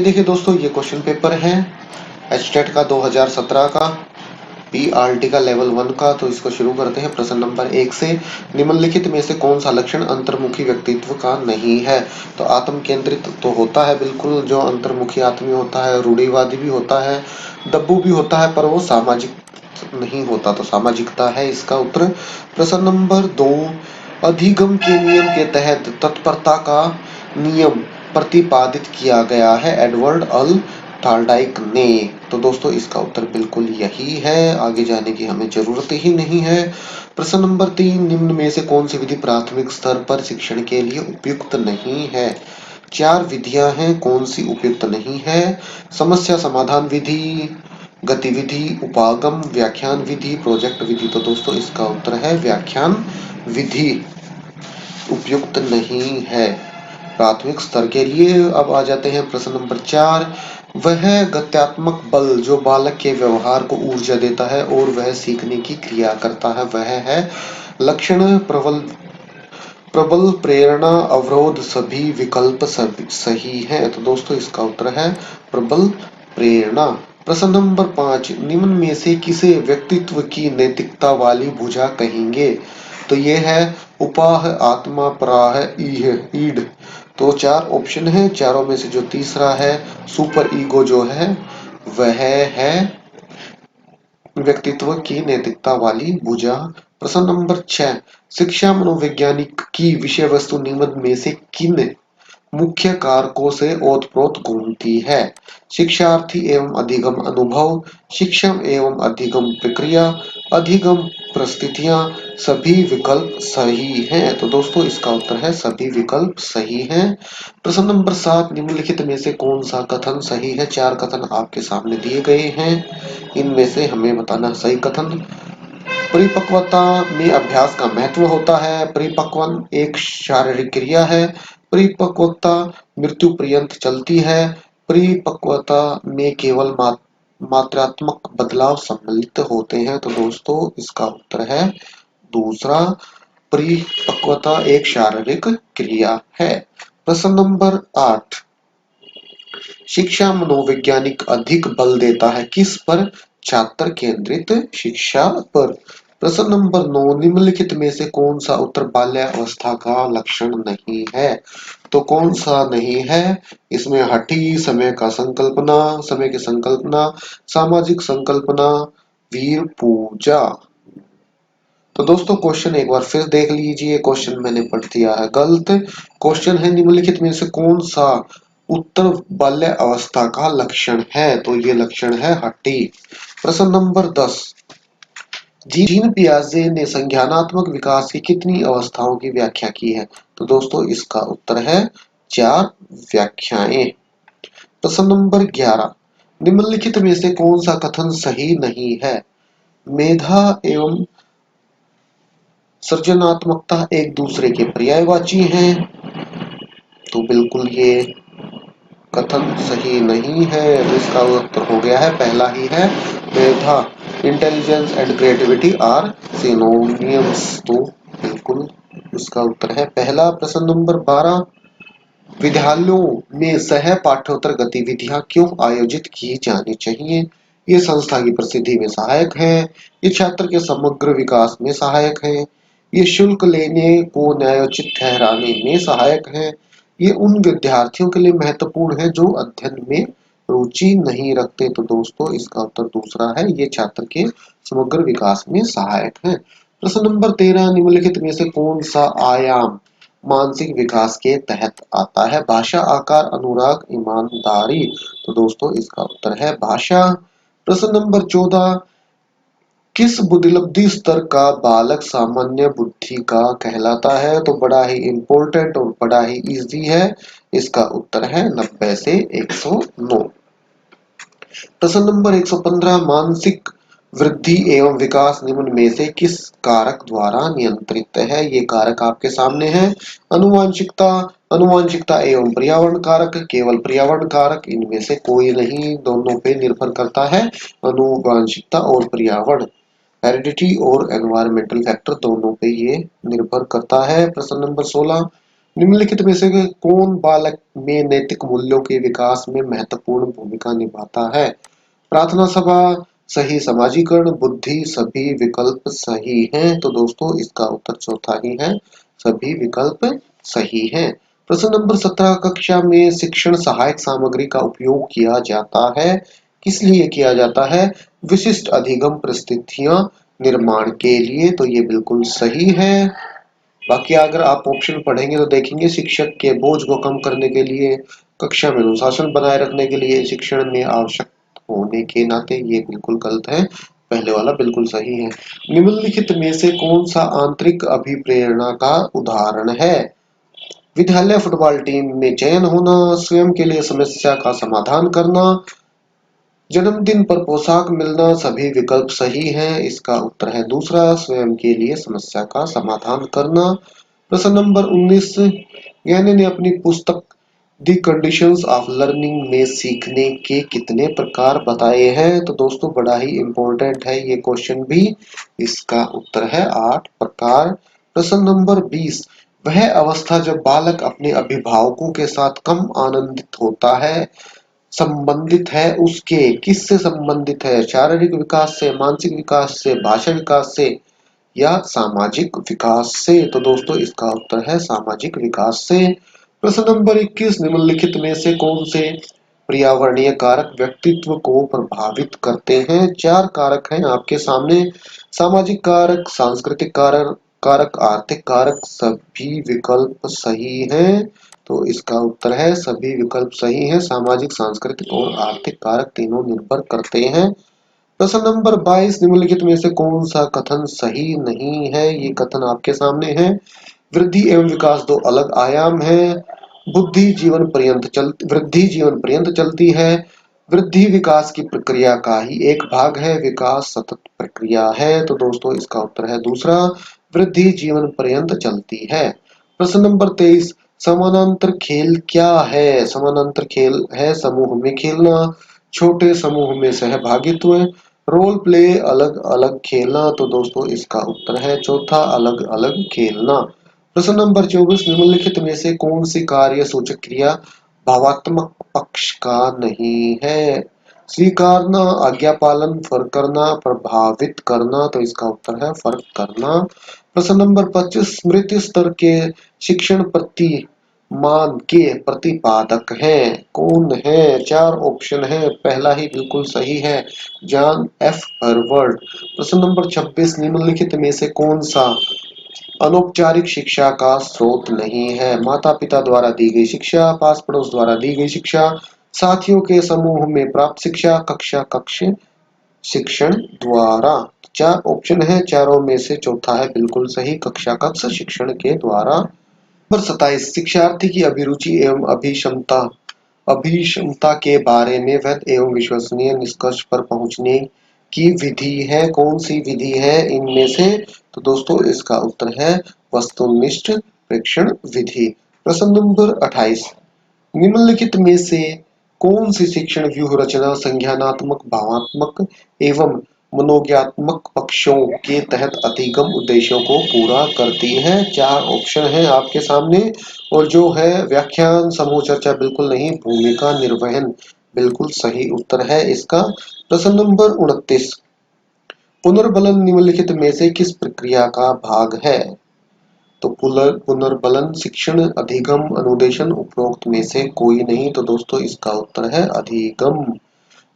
देखिए दोस्तों, ये क्वेश्चन पेपर है एचटेट का 2017 का, पीआरटी का लेवल 1 का। तो इसको शुरू करते हैं प्रश्न नंबर 1 से। निम्नलिखित में से कौन सा लक्षण अंतर्मुखी व्यक्तित्व का नहीं है? तो आत्म केंद्रित तो होता है बिल्कुल, जो अंतर्मुखी आदमी होता है, रूढ़िवादी भी होता है, दब्बू भी होता है, पर वो सामाजिक नहीं होता। तो सामाजिकता है इसका उत्तर। प्रश्न नंबर 2, अधिगम के नियम के तहत तत्परता का नियम प्रतिपादित किया गया है एडवर्ड अल थॉर्नडाइक ने। तो दोस्तों इसका उत्तर बिल्कुल यही है, आगे जाने की हमें जरूरत ही नहीं है। प्रश्न नंबर 3, निम्न में से कौन सी विधि प्राथमिक स्तर पर शिक्षण के लिए उपयुक्त नहीं है? 4 विधियां हैं, कौन सी उपयुक्त नहीं है? समस्या समाधान विधि, गतिविधि, उपागम, व्याख्यान विधि, प्रोजेक्ट विधि। तो दोस्तों इसका उत्तर है व्याख्यान विधि उपयुक्त नहीं है प्राथमिक स्तर के लिए। अब आ जाते हैं प्रश्न नंबर 4, वह गत्यात्मक बल जो बालक के व्यवहार को ऊर्जा देता है और वह सीखने की क्रिया करता है, वह है लक्षण, प्रबल प्रबल, प्रेरणा, अवरोध। सभी विकल्प सही हैं। तो दोस्तों इसका उत्तर है प्रबल प्रेरणा। प्रश्न नंबर 5, निम्न में से किसे व्यक्तित्व की नैतिकता वाली भुजा कहेंगे? तो ये है उपाह, आत्मा, पराह, ईड। तो 4 ऑप्शन है, चारों में से जो तीसरा है सुपर ईगो जो है वह है व्यक्तित्व की नैतिकता वाली भुजा। प्रश्न नंबर 6, शिक्षा मनोवैज्ञानिक की विषय वस्तु निम्न में से किन मुख्य कारकों से ओतप्रोत घूमती है? शिक्षार्थी एवं अधिगम अनुभव, शिक्षण एवं अधिगम प्रक्रिया, अधिगम परिस्थितियां। सभी विकल्प सही हैं। तो दोस्तों इसका उत्तर है सभी विकल्प सही हैं। प्रश्न नंबर 7, निम्नलिखित में से कौन सा कथन सही है? 4 कथन आपके सामने दिए गए हैं, इनमें से हमें बताना सही कथन। परिपक्वता में अभ्यास का महत्व होता है। परिपक्वन एक शारीरिक क्रिया है। परिपक्वता मृत्यु पर्यंत चलती है। परिपक्वता में केवल मात्रात्मक बदलाव सम्मिलित होते हैं। तो दोस्तों इसका उत्तर है दूसरा, परिपक्वता एक शारीरिक क्रिया है। प्रश्न नंबर 8, शिक्षा मनोवैज्ञानिक अधिक बल देता है किस पर? छात्र केंद्रित शिक्षा पर। प्रश्न नंबर 9, निम्नलिखित में से कौन सा उत्तर बाल्यावस्था का लक्षण नहीं है? तो कौन सा नहीं है? इसमें हठी, समय की संकल्पना, सामाजिक संकल्पना, वीर पूजा। तो दोस्तों क्वेश्चन एक बार फिर देख लीजिए, क्वेश्चन मैंने पढ़ दिया है गलत। क्वेश्चन है निम्नलिखित में से कौन सा उत्तर बाल्य अवस्था का लक्षण है? तो ये लक्षण है हट्टी। प्रश्न नंबर 10, जीन पियाजे ने संज्ञानात्मक विकास की कितनी अवस्थाओं की व्याख्या की है? तो दोस्तों इसका उत्तर है 4 व्याख्याएं। प्रश्न नंबर 11, निम्नलिखित में से कौन सा कथन सही नहीं है? मेधा एवं सृजनात्मकता एक दूसरे के पर्यायवाची हैं। तो बिल्कुल ये कथन सही नहीं है। तो इसका उत्तर हो गया है पहला ही है, मेधा, intelligence and creativity are synonyms. तो बिल्कुल इसका उत्तर है पहला। प्रश्न नंबर 12, विद्यालयों में सह पाठ्येतर गतिविधियां क्यों आयोजित की जानी चाहिए? ये संस्था की प्रसिद्धि में सहायक है, ये छात्र के समग्र विकास में सहायक है, ये शुल्क लेने को न्यायोचित ठहराने में सहायक है, ये उन विद्यार्थियों के लिए महत्वपूर्ण है जो अध्ययन में रुचि नहीं रखते। तो दोस्तों इसका उत्तर दूसरा है, ये छात्र के समग्र विकास में सहायक है। प्रश्न नंबर 13, निम्नलिखित में से कौन सा आयाम मानसिक विकास के तहत आता है? भाषा, आकार, अनुराग, ईमानदारी। तो दोस्तों इसका उत्तर है भाषा। प्रश्न नंबर 14, किस बुद्धिलब्धि स्तर का बालक सामान्य बुद्धि का कहलाता है? तो बड़ा ही इंपॉर्टेंट और बड़ा ही इजी है, इसका उत्तर है 90 से 109। प्रश्न नंबर 115, मानसिक वृद्धि एवं विकास निम्न में से किस कारक द्वारा नियंत्रित है? ये कारक आपके सामने है, अनुवांशिकता, अनुवांशिकता एवं पर्यावरण कारक, केवल पर्यावरण कारक, इनमें से कोई नहीं, दोनों पे निर्भर करता है, अनुवांशिकता और पर्यावरण, हेरिडिटी और एनवायरमेंटल फैक्टर दोनों पे ये निर्भर करता है। प्रश्न नंबर 16, निम्नलिखित में से कौन बालक में नैतिक मूल्यों के विकास में महत्वपूर्ण भूमिका निभाता है? प्रार्थना सभा, सही समाजीकरण, बुद्धि, सभी विकल्प सही हैं। तो दोस्तों इसका उत्तर चौथा ही है, सभी विकल्प सही हैं। प्रश्न नंबर 17, कक्षा में शिक्षण सहायक सामग्री का उपयोग किया जाता है, किस लिए किया जाता है? विशिष्ट अधिगम परिस्थितियां निर्माण के लिए। तो ये बिल्कुल सही है। बाकी अगर आप ऑप्शन पढ़ेंगे तो देखेंगे शिक्षक के बोझ को कम करने के लिए, कक्षा में अनुशासन बनाए रखने के लिए, शिक्षण में आवश्यक होने के नाते। ये बिल्कुल गलत है, पहले वाला बिल्कुल सही है। निम्नलिखित में से कौन सा आंतरिक अभिप्रेरणा का उदाहरण है? विद्यालय फुटबॉल टीम में चयन होना, स्वयं के लिए समस्या का समाधान करना, जन्मदिन पर पोशाक मिलना। सभी विकल्प सही हैं। इसका उत्तर है दूसरा, स्वयं के लिए समस्या का समाधान करना। प्रश्न नंबर 19, ज्ञानी ने अपनी पुस्तक द कंडीशंस ऑफ लर्निंग में सीखने के कितने प्रकार बताए हैं? तो दोस्तों बड़ा ही इंपॉर्टेंट है ये क्वेश्चन भी। इसका उत्तर है 8 प्रकार। प्रश्न नंबर 20, वह अवस्था जब बालक अपने अभिभावकों के साथ कम आनंदित होता है संबंधित है उसके, किससे संबंधित है? शारीरिक विकास से, मानसिक विकास से, भाषा विकास से या सामाजिक विकास से? तो दोस्तों इसका उत्तर है सामाजिक विकास से। प्रश्न नंबर 21, निम्नलिखित में से कौन से पर्यावरणीय कारक व्यक्तित्व को प्रभावित करते हैं? 4 कारक हैं आपके सामने, सामाजिक कारक, सांस्कृतिक कारक, कारक आर्थिक कारक। सभी विकल्प सही हैं। तो इसका उत्तर है सभी विकल्प सही हैं। सामाजिक, सांस्कृतिक और आर्थिक कारक तीनों निर्भर करते हैं। प्रश्न नंबर 22, निम्नलिखित में से कौन सा कथन सही नहीं है? ये कथन आपके सामने है, वृद्धि एवं विकास दो अलग आयाम है, वृद्धि जीवन पर्यंत चलती है, वृद्धि विकास की प्रक्रिया का ही एक भाग है, विकास सतत प्रक्रिया है। तो दोस्तों इसका उत्तर है दूसरा, वृद्धि जीवन पर्यंत चलती है। प्रश्न नंबर 23, समानांतर खेल क्या है? समानांतर खेल है समूह में खेलना, छोटे समूह में सहभागित्व, रोल प्ले, अलग अलग खेलना। तो दोस्तों इसका उत्तर है चौथा, अलग अलग खेलना। प्रश्न नंबर 24, निम्नलिखित में से कौन सी कार्य सूचक क्रिया भावात्मक पक्ष का नहीं है? स्वीकारना, आज्ञा पालन, फर्क करना, प्रभावित करना। तो इसका उत्तर है फर्क करना। प्रश्न नंबर 25, स्मृति स्तर के शिक्षण प्रति मान के प्रतिपादक हैं, कौन है? 4 ऑप्शन है, पहला ही बिल्कुल सही है, जॉन एफ हर्वर्ड। प्रश्न नंबर 26, निम्नलिखित में से कौन सा अनौपचारिक शिक्षा का स्रोत नहीं है? माता पिता द्वारा दी गई शिक्षा, पास पड़ोस द्वारा दी गई शिक्षा, साथियों के समूह में प्राप्त शिक्षा, कक्षा कक्ष शिक्षण द्वारा। 4 ऑप्शन है, चारों में से चौथा है बिल्कुल सही, कक्षा कक्ष शिक्षण के द्वारा। नंबर 27, शिक्षार्थी की अभिरुचि एवं अभिक्षमता के बारे में वैध एवं विश्वसनीय निष्कर्ष पर पहुंचने की विधि है, कौन सी विधि है इनमें से? तो दोस्तों इसका उत्तर है वस्तुनिष्ठ प्रेक्षण विधि। प्रश्न नंबर 28, निम्नलिखित में से कौन सी शिक्षण व्यूह रचना संज्ञानात्मक, भावात्मक एवं मनोज्ञात्मक पक्षों के तहत अधिगम उद्देश्यों को पूरा करती है? 4 ऑप्शन है आपके सामने, और जो है व्याख्यान, समूह चर्चा बिल्कुल नहीं, भूमिका निर्वहन बिल्कुल सही उत्तर है इसका। प्रश्न नंबर 29, पुनर्बलन निम्नलिखित में से किस प्रक्रिया का भाग है? तो पुनर्बलन शिक्षण, अधिगम, अनुदेशन, उपरोक्त में से कोई नहीं। तो दोस्तों इसका उत्तर है अधिगम।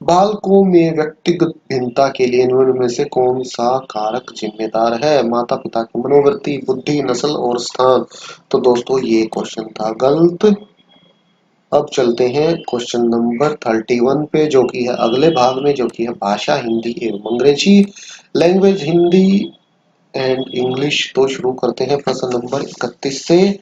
बालकों में व्यक्तिगत भिन्नता के लिए निम्न में से कौन सा कारक जिम्मेदार है? माता पिता की मनोवृत्ति, बुद्धि, नस्ल और स्थान। तो दोस्तों ये क्वेश्चन था गलत। अब चलते हैं क्वेश्चन नंबर 31 पे, जो कि है अगले भाग में, जो कि है भाषा हिंदी एवं अंग्रेजी, लैंग्वेज हिंदी एंड इंग्लिश। तो शुरू करते हैं प्रश्न नंबर 31 से।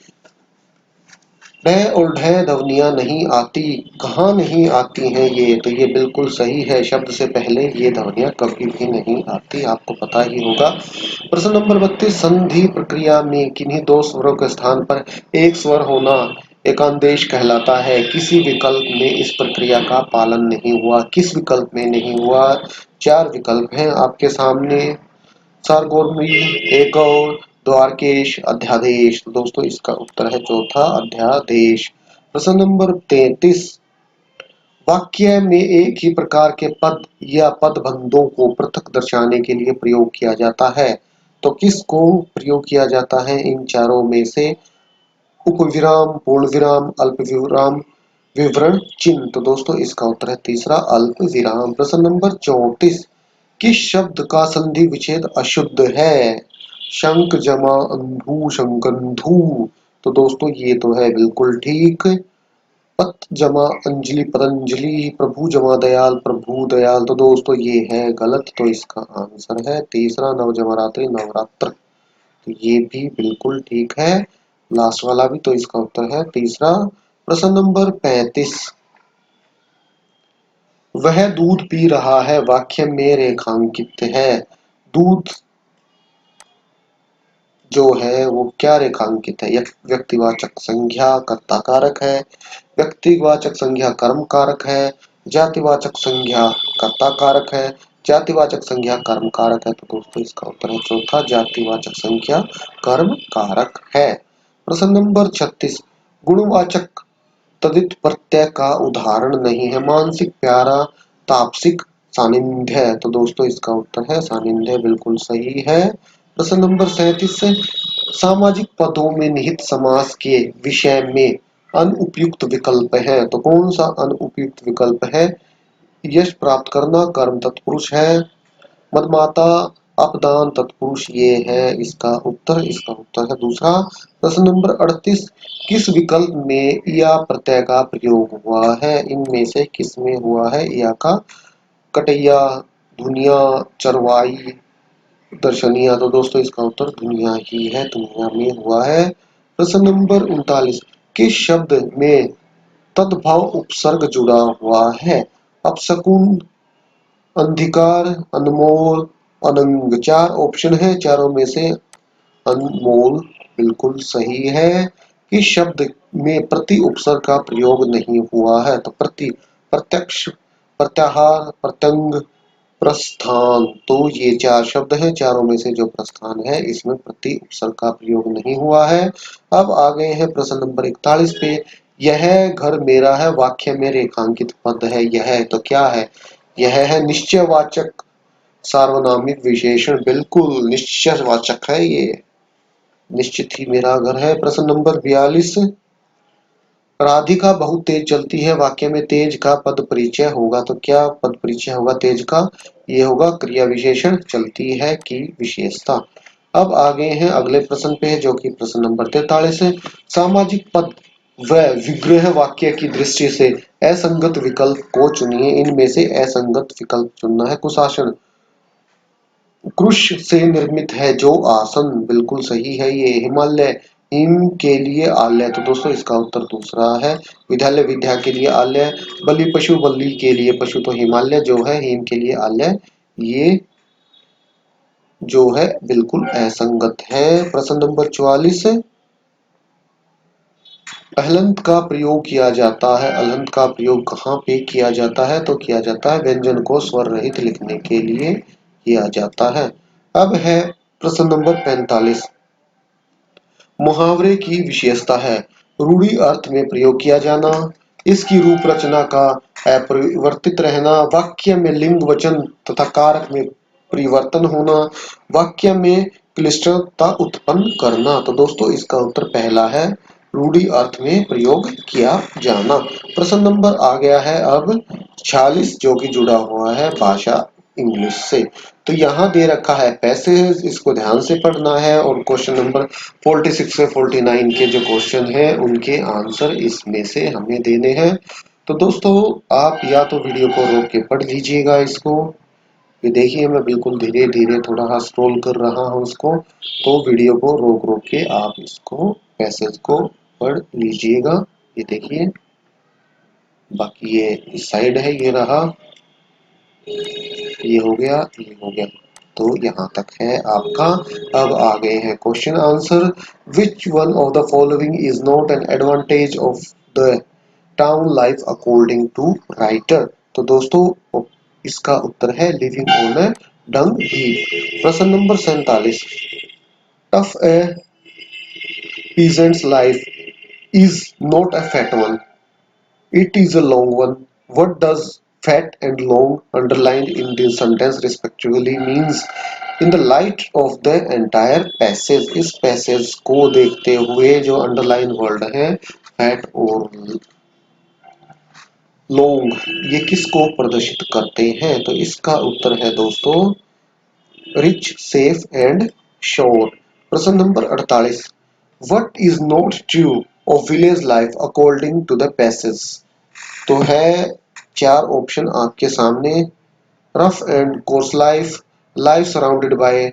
ड और ढ ध्वनियां नहीं आती, कहाँ नहीं आती हैं ये? तो ये बिल्कुल सही है, शब्द से पहले ये ध्वनियां कभी भी नहीं आती, आपको पता ही होगा। प्रश्न नंबर 32, संधि प्रक्रिया में किन्हीं दो स्वरों के स्थान पर एक स्वर होना एकांदेश कहलाता है, किसी विकल्प में इस प्रक्रिया का पालन नहीं हुआ, किस विकल्प में नहीं हुआ? 4 विकल्प हैं आपके सामने, सारगोर्मी, एक और, द्वारकेश अध्यादेश। तो दोस्तों इसका उत्तर है चौथा अध्यादेश। प्रश्न नंबर 33, वाक्य में एक ही प्रकार के पद या पदबंधों को पृथक दर्शाने के लिए प्रयोग किया जाता है, तो किसको प्रयोग किया जाता है इन चारों में से? उपविराम, पूर्ण विराम, अल्प विराम, विवरण चिन्ह। तो दोस्तों इसका उत्तर है तीसरा अल्प विराम। प्रश्न नंबर 34, किस शब्द का संधि विच्छेद अशुद्ध है? शंख जमा अंधु शंकंधु। तो दोस्तों ये तो है बिल्कुल ठीक। पत जमा अंजलि पतंजलि, प्रभु जमा दयाल प्रभु दयाल। तो दोस्तों ये है गलत, तो इसका आंसर है तीसरा नव जमारात्रि नवरात्र। तो ये भी बिल्कुल ठीक है, लास्ट वाला भी। तो इसका उत्तर है तीसरा। प्रश्न नंबर 35, वह दूध पी रहा है वाक्य में रेखांकित है। दूध जो है वो क्या रेखांकित है? व्यक्तिवाचक संज्ञा कर्ता कारक है, व्यक्तिवाचक संज्ञा कर्म कारक है, जातिवाचक संज्ञा कर्ता कारक है, जातिवाचक संज्ञा कर्म कारक है। तो दोस्तों इसका उत्तर है चौथा जातिवाचक संज्ञा कर्म कारक है। प्रश्न नंबर 36, गुणवाचक तदित प्रत्यय का उदाहरण नहीं है। मानसिक प्यारा, तापसिक, सानिध्य। तो दोस्तों इसका उत्तर है सानिध्य, बिल्कुल सही है। प्रश्न नंबर 37, सामाजिक पदों में निहित समास के विषय में अनुपयुक्त विकल्प है। तो कौन सा अनुपयुक्त विकल्प है? यश प्राप्त करना कर्म तत्पुरुष है, मदमाता अपदान तत्पुरुष ये है इसका उत्तर। इसका उत्तर है दूसरा। प्रश्न नंबर 38, किस विकल्प में या प्रत्यय का प्रयोग हुआ है? इनमें से किस में हुआ है या का? कटैया, दुनिया, चरवाई, दर्शनिया। तो दोस्तों इसका उत्तर दुनिया ही है, दुनिया में हुआ है। प्रश्न नंबर 39, किस शब्द में तद्भव उपसर्ग जुड़ा हुआ है? अपशकुन, अंधिकार, अनमोल, अनंग। चार ऑप्शन है, चारों में से अनमोल बिल्कुल सही है। किस शब्द में प्रति उपसर्ग का प्रयोग नहीं हुआ है? तो प्रति, प्रत्यक्ष, प्रत्याहार, प्रत्यंग, प्रस्थान। तो ये चार शब्द हैं, चारों में से जो प्रस्थान है इसमें प्रति उपसर्ग का प्रयोग नहीं हुआ है। अब आ गए हैं प्रश्न नंबर 41 पे। यह घर मेरा है वाक्य में रेखांकित पद है, यह तो क्या है? यह है निश्चयवाचक सार्वनामिक विशेषण, बिल्कुल निश्चयवाचक है ये, निश्चित ही मेरा घर है। प्रश्न नंबर 42, राधिका बहुत तेज चलती है वाक्य में तेज का पद परिचय होगा, तो क्या पद परिचय होगा तेज का? ये होगा क्रिया विशेषण चलती है की विशेषता। अब आ गए हैं अगले प्रश्न पे, जो कि प्रश्न नंबर 43 है। सामाजिक पद व विग्रह वाक्य की दृष्टि से असंगत विकल्प को चुनिए। इनमें से असंगत विकल्प चुनना है। कुशासन, कृष से निर्मित है जो आसन, बिल्कुल सही है ये। हिमालय, हिम के लिए आलय। तो दोस्तों इसका उत्तर दूसरा है। विद्यालय, विद्या के लिए आलय। बलि पशु, बलि के लिए पशु। तो हिमालय जो है हिम के लिए आलय, ये जो है बिल्कुल असंगत है। प्रश्न नंबर 44, अलंत का प्रयोग किया जाता है। अलंत का प्रयोग कहाँ पे किया जाता है? तो किया जाता है व्यंजन को स्वर रहित लिखने के लिए किया जाता है। अब है प्रश्न नंबर 45, मुहावरे की विशेषता है रूढ़ि अर्थ में प्रयोग किया जाना, इसकी रूप रचना का अपरिवर्तित रहना, वाक्य में लिंग वचन तथा कारक में परिवर्तन होना, वाक्य में क्लिष्टता उत्पन्न करना। तो दोस्तों इसका उत्तर पहला है, रूढ़ि अर्थ में प्रयोग किया जाना। प्रश्न नंबर आ गया है अब 46, जो कि जुड़ा हुआ है भाषा इंग्लिश से। तो यहाँ दे रखा है पैसेज, इसको ध्यान से पढ़ना है और क्वेश्चन नंबर 46 से 49 के जो क्वेश्चन हैं उनके आंसर इसमें से हमें देने हैं। तो दोस्तों आप या तो वीडियो को रोक के पढ़ लीजिएगा इसको। ये देखिए मैं बिल्कुल धीरे धीरे थोड़ा स्क्रॉल कर रहा हूँ इसको, तो वीडियो को रोक रोक के आप इसको पैसेज को पढ़ लीजिएगा। ये देखिए, बाकी ये इस साइड है, ये रहा, ये हो गया, ये हो गया। तो यहाँ तक है आपका। अब आ गए हैं question answer. Which one of the following is not an advantage of the town life according to writer? तो दोस्तों इसका उत्तर है living on a dung heap. प्रश्न number 47, tough a peasant's life is not a fat one, it is a long one. What does fat and long underlined in this sentence respectively means? In the light of the entire passage, इस passage को देखते हुए जो underline word है fat और long, ये किसको प्रदर्शित करते हैं? तो इसका उत्तर है दोस्तों रिच, सेफ एंड श्योर। प्रश्न number 48, what is not true of village life according to the passage? तो है चार ऑप्शन आपके सामने। Rough and coarse life, life surrounded by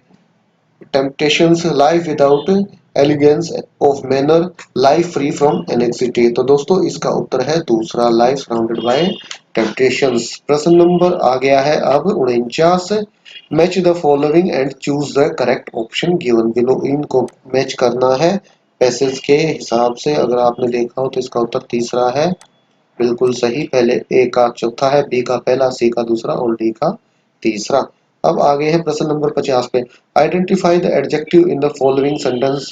temptations, life without elegance of manner, life free from anxiety. तो दोस्तों इसका उत्तर है दूसरा, लाइफ सराउंडेड बाय टेम्पटेशंस। प्रश्न नंबर आ गया है अब 49, match the following and choose the correct option given below. इनको मैच करना है पैसेज के हिसाब से। अगर आपने देखा हो तो इसका उत्तर तीसरा है, बिल्कुल सही। पहले ए का चौथा है, बी का पहला, सी का दूसरा और डी का तीसरा। अब आगे है प्रश्न नंबर 50 पे। Identify the adjective in the following sentence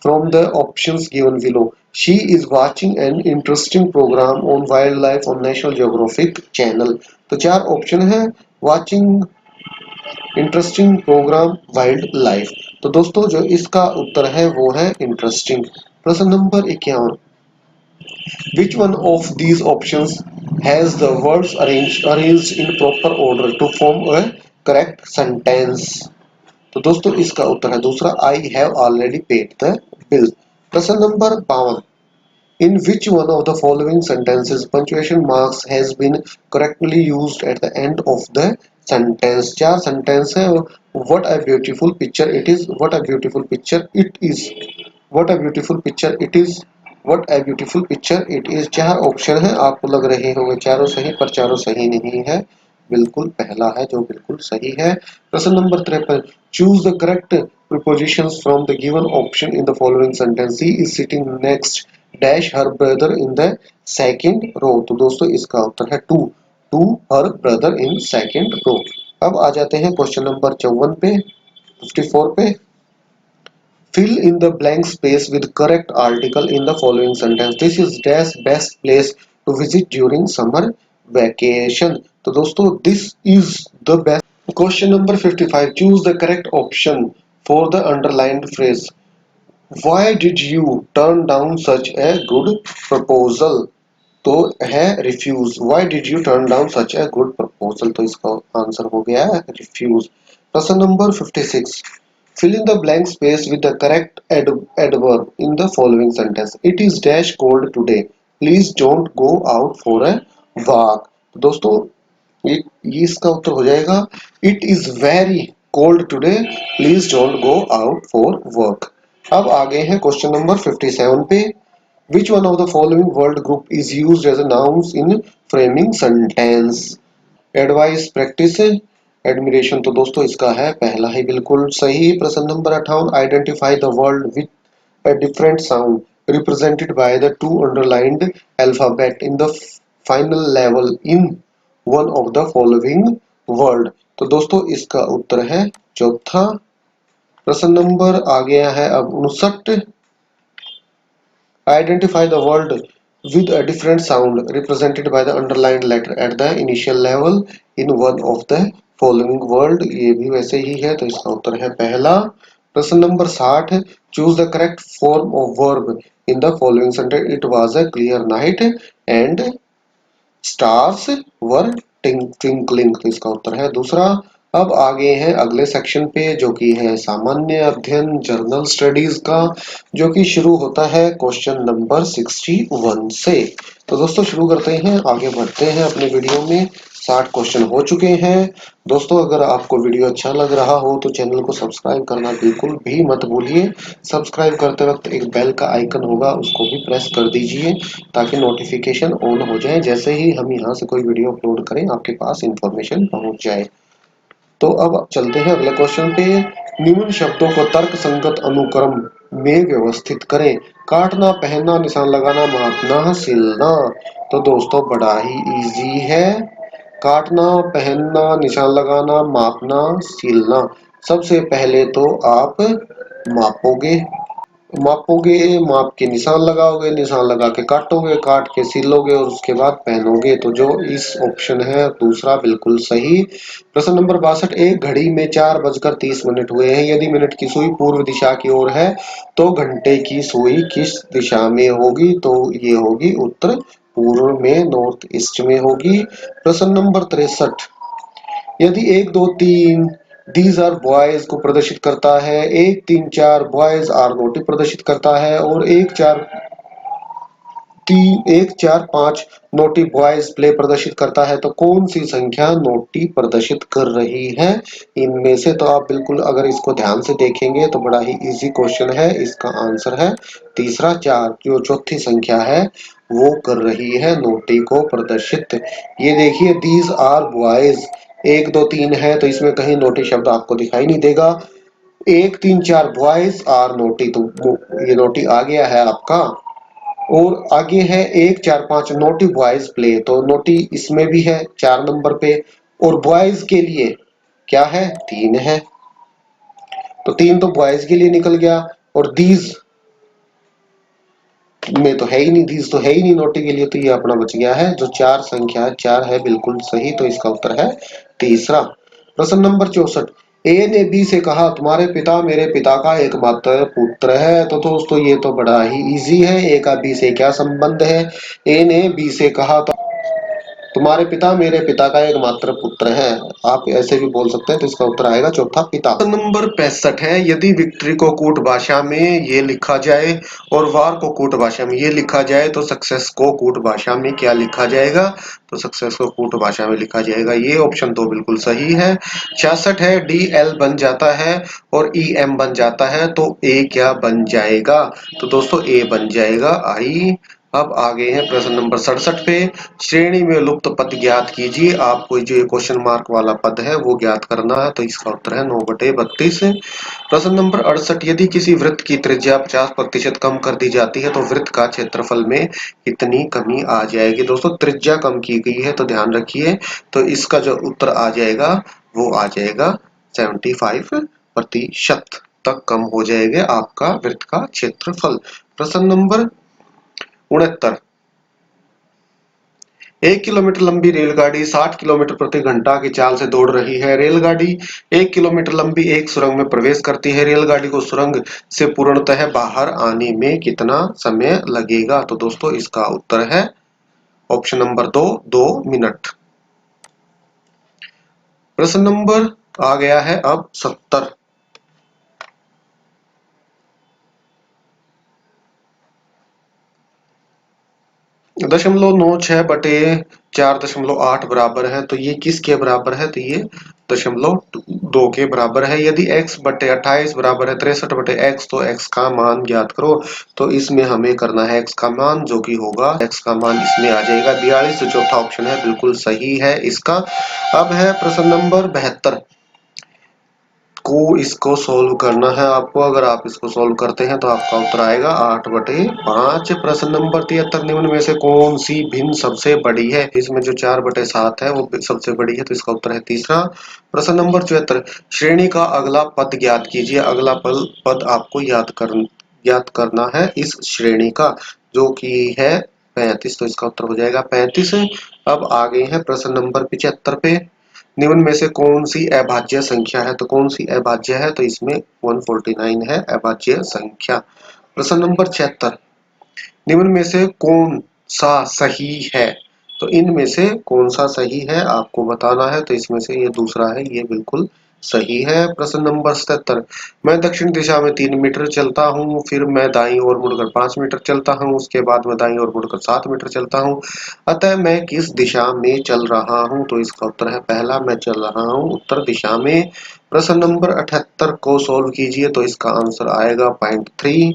from the options given below. She is watching an interesting programme on wild life on National Geographic channel. तो चार ऑप्शन है, watching, interesting, programme, wild life. तो दोस्तों जो इसका उत्तर है वो है इंटरेस्टिंग। प्रश्न number 51, which one of these options has the words arranged in proper order to form a correct sentence? तो दोस्तों इसका उत्तर है दूसरा, I have already paid the bill। प्रश्न number 52, in which one of the following sentences punctuation marks has been correctly used at the end of the sentence? चार sentence है। what a beautiful picture it is, what a beautiful picture it is, what a beautiful picture it is, what a beautiful picture it is। चार option है, आपको लग रहे होंगे चारों सही, पर चारों सही नहीं है, बिल्कुल पहला है जो बिल्कुल सही है। प्रश्न number 53, choose the correct prepositions from the given option in the following sentence। he is sitting next dash her brother in the second row। तो दोस्तों इसका उत्तर है to her brother in second row। अब आ जाते हैं क्वेश्चन नंबर 54 पे, 54 पे। Fill in the blank space with correct article in the following sentence। This is dash best place to visit during summer vacation। तो दोस्तों this is the best। Question number 55, choose the correct option for the underlined phrase। Why did you turn down such a good proposal? तो है refuse. Why did you turn down such a good proposal? तो इसका answer हो गया है refuse. प्रश्न number 56, fill in the blank space with the correct adverb in the following sentence। It is dash cold today, please don't go out for a walk। तो दोस्तों ये इसका उत्तर हो जाएगा, it is very cold today, please don't go out for work। अब आगे हैं question number 57 पे। Which one of the following word group is used as a nouns in framing sentence? Advice, practice, admiration. तो दोस्तों इसका है पहला ही बिल्कुल सही। प्रश्न number 58, identify the word with a different sound represented by the two underlined alphabet in the final level in one of the following word। तो दोस्तों इसका उत्तर है चौथा। प्रश्न नंबर आ गया है अब 59, identify the word with a different sound represented by the underlined letter at the initial level in one of the following word। ये भी वैसे ही है तो इसका उत्तर है पहला। प्रश्न number 60, choose the correct form of verb in the following sentence। it was a clear night and stars were twinkling। तो इसका उत्तर है दूसरा। अब आगे हैं अगले सेक्शन पे जो कि है सामान्य अध्ययन, जर्नल स्टडीज का, जो कि शुरू होता है क्वेश्चन नंबर 61 से। तो दोस्तों शुरू करते हैं, आगे बढ़ते हैं अपने वीडियो में। 60 क्वेश्चन हो चुके हैं। दोस्तों अगर आपको वीडियो अच्छा लग रहा हो तो चैनल को सब्सक्राइब करना बिल्कुल भी मत भूलिए। सब्सक्राइब करते वक्त एक बेल का आइकन होगा, उसको भी प्रेस कर दीजिए ताकि नोटिफिकेशन ऑन हो जाए। जैसे ही हम यहाँ से कोई वीडियो अपलोड करें आपके पास इंफॉर्मेशन पहुँच जाए। तो अब चलते हैं अगले क्वेश्चन पे। निम्न शब्दों को तर्क संगत अनुक्रम में व्यवस्थित करें। काटना, पहनना, निशान लगाना, मापना, सिलना। तो दोस्तों बड़ा ही इजी है। काटना, पहनना, निशान लगाना, मापना, सिलना। सबसे पहले तो आप मापोगे, माप के निशान लगाओगे, निशान लगा के काटोगे, काट के सिलोगे और उसके बाद पहनोगे। तो जो इस ऑप्शन है दूसरा बिल्कुल सही। प्रश्न नंबर 62, एक घड़ी में 4:30 हुए हैं। यदि मिनट की सुई पूर्व दिशा की ओर है तो घंटे की सुई किस दिशा में होगी? तो ये होगी उत्तर पूर्व में, नॉर्थ ईस्ट में होगी। प्रश्न नंबर 63, यदि 1 2 3 दीज आर बॉयज को प्रदर्शित करता है, 1 3 4 बॉयज आर नोटी प्रदर्शित करता है और 1 4 5 नोटी बॉयज प्ले प्रदर्शित करता है, तो कौन सी संख्या नोटी प्रदर्शित कर रही है इनमें से? तो आप बिल्कुल अगर इसको ध्यान से देखेंगे तो बड़ा ही इजी क्वेश्चन है। इसका आंसर है तीसरा 4, जो चौथी संख्या है वो कर रही है नोटी को प्रदर्शित। ये देखिए दीज आर बॉयज, 1 2 3 है तो इसमें कहीं नोटी शब्द आपको दिखाई नहीं देगा। 1 3 4 बॉयज आर नोटी, तो ये नोटी आ गया है आपका। और आगे है 1 4 5 नोटी बॉयज प्ले, तो नोटी इसमें भी है 4 नंबर पे। और बॉयज के लिए क्या है? 3 है, तो 3 तो बॉयज के लिए निकल गया। और दीज में तो है ही नहीं, दीज तो है ही नहीं नोटी के लिए, तो ये अपना बच गया है। जो 4 संख्या 4 है बिल्कुल सही, तो इसका उत्तर है तीसरा। प्रश्न नंबर 64, ए ने बी से कहा तुम्हारे पिता मेरे पिता का एकमात्र पुत्र है। तो दोस्तों ये तो बड़ा ही इजी है, ए का बी से क्या संबंध है? ए ने बी से कहा तो तुम्हारे पिता मेरे पिता का एकमात्र पुत्र है, आप ऐसे भी बोल सकते हैं, तो इसका उत्तर आएगा चौथा पिता। नंबर 65 है, यदि विक्ट्री को कूट भाषा में ये लिखा जाए और वार को कूट भाषा में ये लिखा जाए तो सक्सेस को कूट भाषा में क्या लिखा जाएगा? तो सक्सेस को कूट भाषा में लिखा जाएगा, ये ऑप्शन तो बिल्कुल सही है। 66 है, डी एल बन जाता है और ई एम बन जाता है तो ए क्या बन जाएगा? तो दोस्तों ए बन जाएगा आई। अब आ गए हैं प्रश्न नंबर 67 पे, श्रेणी में लुप्त पद ज्ञात कीजिए। आपको जो ये क्वेश्चन मार्क वाला पद है वो ज्ञात करना है, तो इसका उत्तर है 9/32। प्रश्न नंबर 68, यदि किसी वृत्त की त्रिज्या 50% कम कर दी जाती है तो वृत्त का क्षेत्रफल में कितनी कमी आ जाएगी? दोस्तों त्रिज्या कम की गई है तो ध्यान रखिए, तो इसका जो उत्तर आ जाएगा वो आ जाएगा 75% तक कम हो जाएगा आपका वृत्त का क्षेत्रफल। प्रश्न नंबर 69, 1 किलोमीटर लंबी रेलगाड़ी 60 किलोमीटर प्रति घंटा की चाल से दौड़ रही है। रेलगाड़ी 1 किलोमीटर लंबी एक सुरंग में प्रवेश करती है। रेलगाड़ी को सुरंग से पूर्णतः बाहर आने में कितना समय लगेगा? तो दोस्तों इसका उत्तर है ऑप्शन नंबर 2, 2 मिनट। प्रश्न नंबर आ गया है अब 70, 0.96/4.8 बराबर है, तो ये किसके बराबर है? तो ये 0.2 के बराबर है। यदि x/28 बराबर है 63/x, तो x का मान ज्ञात करो। तो इसमें हमें करना है x का मान, जो कि होगा x का मान इसमें आ जाएगा 42, जो चौथा ऑप्शन है बिल्कुल सही है इसका। अब है प्रश्न नंबर 72 को इसको सोल्व करना है आपको। अगर आप इसको सोल्व करते हैं तो आपका उत्तर आएगा 8/5। प्रश्न नंबर 73, निम्न में से कौन सी भिन्न सबसे बड़ी है? इसमें जो 4/7 है वो सबसे बड़ी है, तो इसका उत्तर है तीसरा। प्रश्न नंबर 74, श्रेणी का अगला पद ज्ञात कीजिए। अगला पद आपको ज्ञात करना है इस श्रेणी का, जो कि है 35, तो इसका उत्तर हो जाएगा 35। अब आ गए हैं प्रश्न नंबर 75 पे, निम्न में से कौन सी अभाज्य संख्या है? तो कौन सी अभाज्य है? तो इसमें 149 है अभाज्य संख्या। प्रश्न नंबर 76, निम्न में से कौन सा सही है? तो इनमें से कौन सा सही है आपको बताना है, तो इसमें से ये दूसरा है, ये बिल्कुल सही है। प्रश्न नंबर 77, मैं दक्षिण दिशा में 3 मीटर चलता हूँ, फिर मैं दाईं ओर मुड़कर 5 मीटर चलता हूँ, उसके बाद मैं दाईं ओर मुड़कर 7 मीटर चलता हूँ, अतः मैं किस दिशा में चल रहा हूँ? तो इसका उत्तर है पहला, मैं चल रहा हूँ उत्तर दिशा में। प्रश्न नंबर 78 को सोल्व कीजिए, तो इसका आंसर आएगा 0.3।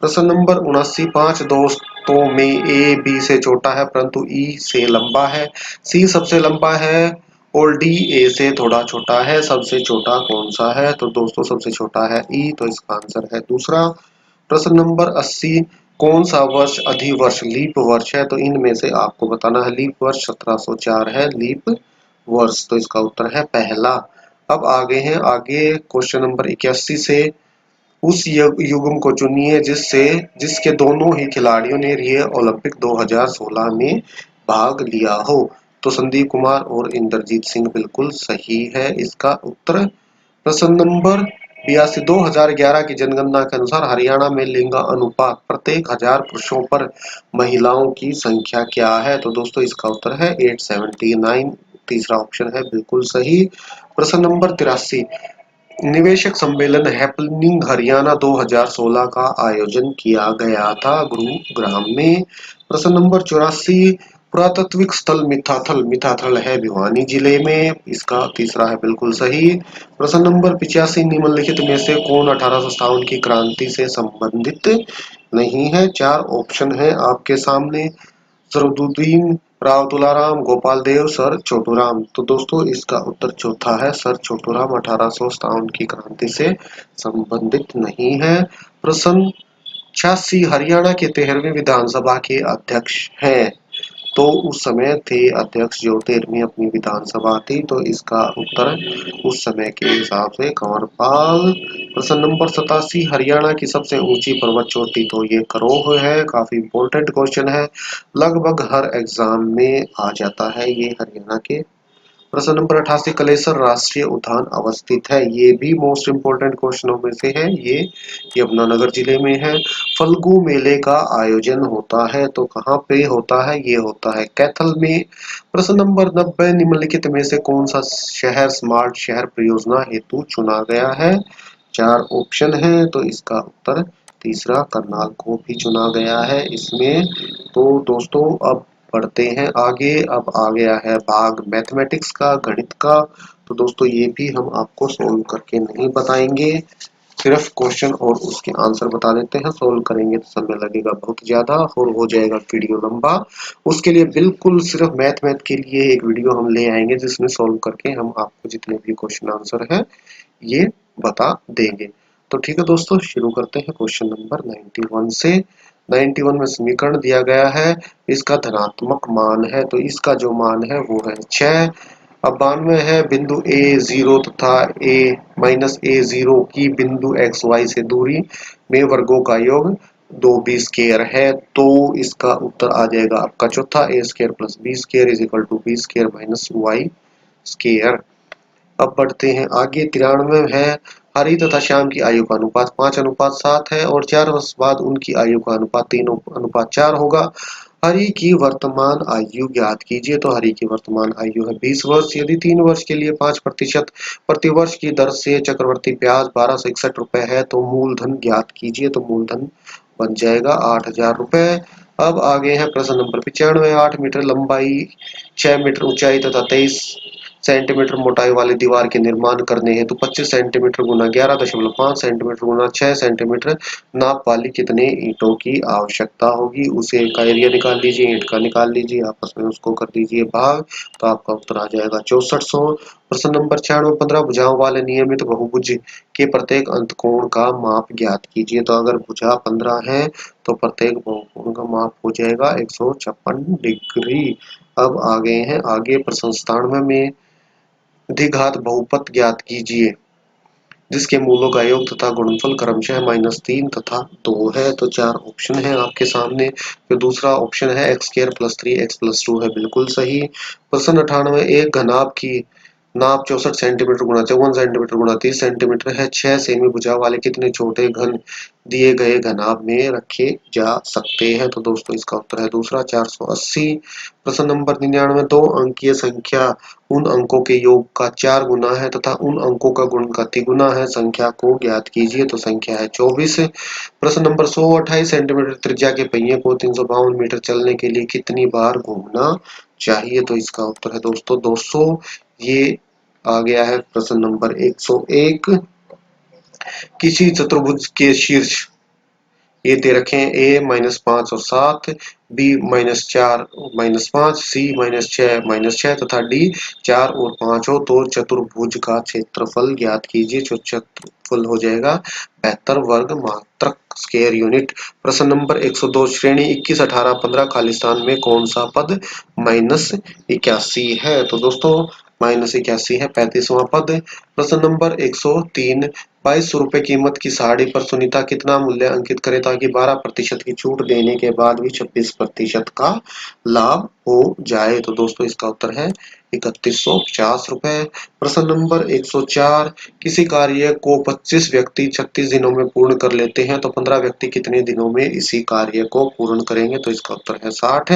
प्रश्न नंबर 79, 5 दोस्तों में ए बी से छोटा है परंतु ई से लंबा है, सी सबसे लंबा है और डी ए से थोड़ा छोटा है, सबसे छोटा कौन सा है? तो दोस्तों सबसे छोटा है ई, तो इसका आंसर है दूसरा। प्रश्न नंबर 80, कौन सा वर्ष अधिवर्ष लीप वर्ष है? तो इनमें से आपको बताना है, लीप वर्ष 1704 है लीप वर्ष, तो इसका उत्तर है पहला। अब आगे हैं आगे क्वेश्चन नंबर 81 से उस युग्म को चुनिए जिसके दोनों ही खिलाड़ियों ने रियो ओलंपिक 2016 में भाग लिया हो। तो संदीप कुमार और इंद्रजीत सिंह बिल्कुल सही है इसका उत्तर। प्रश्न नंबर 82 2011 की जनगणना के अनुसार हरियाणा में लिंग अनुपात प्रत्येक 1000 पुरुषों पर महिलाओं की संख्या क्या है? तो दोस्तों इसका उत्तर है 879। तीसरा ऑप्शन है बिल्कुल सही। प्रश्न नंबर 83 निवेशक सम्मेलन हैपनिंग हरियाणा 2016 का आयोजन किया गया था गुरुग्राम में। प्रश्न नंबर 84 पुरातात्विक स्थल मिथाथल मिथाथल है भिवानी जिले में। इसका तीसरा है बिल्कुल सही। प्रश्न नंबर 85 निम्नलिखित में से कौन 1857 की क्रांति से संबंधित नहीं है? चार ऑप्शन है आपके सामने। सरदुद्दीन राव तुलाराम गोपाल देव सर छोटूराम। तो दोस्तों इसका उत्तर चौथा है सर छोटूराम 1857 की क्रांति से संबंधित नहीं है। प्रश्न 86 हरियाणा के 13वें विधानसभा के अध्यक्ष हैं। तो उस समय थे अध्यक्ष जो 13वीं अपनी विधानसभा थी। तो इसका उत्तर उस समय के हिसाब से कंवरपाल। प्रश्न नंबर 87 हरियाणा की सबसे ऊंची पर्वत चोटी तो ये करोह है। काफी इंपॉर्टेंट क्वेश्चन है, लगभग हर एग्जाम में आ जाता है ये हरियाणा के। प्रश्न नंबर 88 कलेसर राष्ट्रीय उद्यान अवस्थित है। ये भी मोस्ट इंपोर्टेंट क्वेश्चनों में से है। ये यमुनानगर जिले में है। फल्गु मेले का आयोजन होता है तो कहाँ पे होता है? ये होता है कैथल में। प्रश्न नंबर 90 निम्नलिखित में से कौन सा शहर स्मार्ट शहर परियोजना हेतु चुना गया है? चार ऑप्शन है तो इसका उत्तर तीसरा करनाल को भी चुना गया है इसमें। तो दोस्तों अब बढ़ते हैं आगे। अब आ गया है भाग मैथमेटिक्स का, गणित का। तो दोस्तों ये भी हम आपको सोल्व करके नहीं बताएंगे, सिर्फ क्वेश्चन और उसके आंसर बता देते हैं। सोल्व करेंगे तो समय लगेगा बहुत ज्यादा और हो जाएगा वीडियो लंबा। उसके लिए बिल्कुल सिर्फ मैथ के लिए एक वीडियो हम ले आएंगे जिसमें सोल्व करके हम आपको जितने भी क्वेश्चन आंसर है ये बता देंगे। तो ठीक है दोस्तों, शुरू करते हैं क्वेश्चन नंबर 91 से। 91 में समीकरण दिया गया है, इसका धनात्मक मान है तो इसका जो मान है वो है 6। अब 92 है बिंदु A0 तथा A-A0 की बिंदु XY से दूरी में वर्गों का योग 2b स्क्वायर है। तो इसका उत्तर आ जाएगा आपका चौथा a square plus b square is equal to b square minus y square. अब बढ़ते हैं आगे। 93 है हरि तथा श्याम की आयु का अनुपात 5:7 है और 4 वर्ष बाद उनकी आयु का अनुपात 3:4 होगा। हरि की वर्तमान आयु ज्ञात कीजिए। तो हरि की वर्तमान आयु है 20 वर्ष। यदि 3 वर्ष के लिए 5% प्रतिवर्ष की दर से चक्रवर्ती ब्याज 1261 रुपए है तो मूलधन ज्ञात कीजिए। तो मूलधन बन जाएगा 8000 रुपए। अब आगे है प्रश्न नंबर 95 8 मीटर लंबाई 6 मीटर ऊंचाई तथा 23 सेंटीमीटर मोटाई वाली दीवार के निर्माण करने हेतु 25 सेंटीमीटर गुना 11.5 सेंटीमीटर गुना 6 सेंटीमीटर नाप वाली कितने ईंटों की आवश्यकता होगी? उसे का एरिया निकाल लीजिए, ईंट का निकाल लीजिए, आपस में उसको कर दीजिए भाग। तो आपका उत्तर आ जाएगा 6400। प्रश्न नंबर 96 15 भुजाओं वाले नियमित बहुभुज के प्रत्येक अंतकोण का माप ज्ञात कीजिए। तो अगर भुजा 15 है तो प्रत्येक बहुकोण का माप हो जाएगा 156 डिग्री। अब आ गए हैं आगे प्रश्न 97 में द्विघात बहुपद ज्ञात कीजिए जिसके मूलों का योग तथा गुणनफल क्रमशः -3 तथा 2 है। तो चार ऑप्शन है आपके सामने। जो दूसरा ऑप्शन है x square plus 3 x plus 2 है बिल्कुल सही। प्रश्न 98 एक घनाभ की नाप 64 सेंटीमीटर गुणा 54 सेंटीमीटर गुणा 30 सेंटीमीटर है। 6 सेमी भुजा वाले कितने छोटे घन दिए गए घनाभ में रखे जा सकते हैं? तो दोस्तों इसका उत्तर है दूसरा 480। प्रश्न नंबर 99 दो अंकीय संख्या उन अंकों के योग का 4 गुना है तथा उन अंकों का गुण का तिगुना है, संख्या को ज्ञात कीजिए। तो संख्या है 24। प्रश्न नंबर 100 28 सेंटीमीटर त्रिज्या के पहिए को 352 मीटर चलने के लिए कितनी बार घूमना चाहिए? तो इसका उत्तर है दोस्तों 200। ये आ गया है प्रश्न नंबर 101। किसी चतुर्भुज के शीर्ष ये दे रखे हैं A-5 और 7, B-4 -5, C-6 तथा D 4 और 5 हो तो चतुर्भुज का क्षेत्रफल ज्ञात कीजिए। जो क्षेत्रफल हो जाएगा 72 वर्ग मात्रक स्क्वायर यूनिट। प्रश्न नंबर 102 श्रेणी 21 18 15 खालिस्तान में कौन सा पद -81 है? तो दोस्तों -81 है। 35वां पद प्रश्न नंबर 103 ₹2200 कीमत की साड़ी पर सुनीता कितना मूल्य अंकित करे ताकि 12% की छूट देने के बाद भी 26% का लाभ हो जाए। तो दोस्तों इसका उत्तर है ₹3150। प्रश्न नंबर 104 किसी कार्य को 25 व्यक्ति 36 दिनों में पूर्ण कर लेते हैं तो 15 व्यक्ति कितने दिनों में इसी कार्य को पूर्ण करेंगे। तो इसका उत्तर है 60।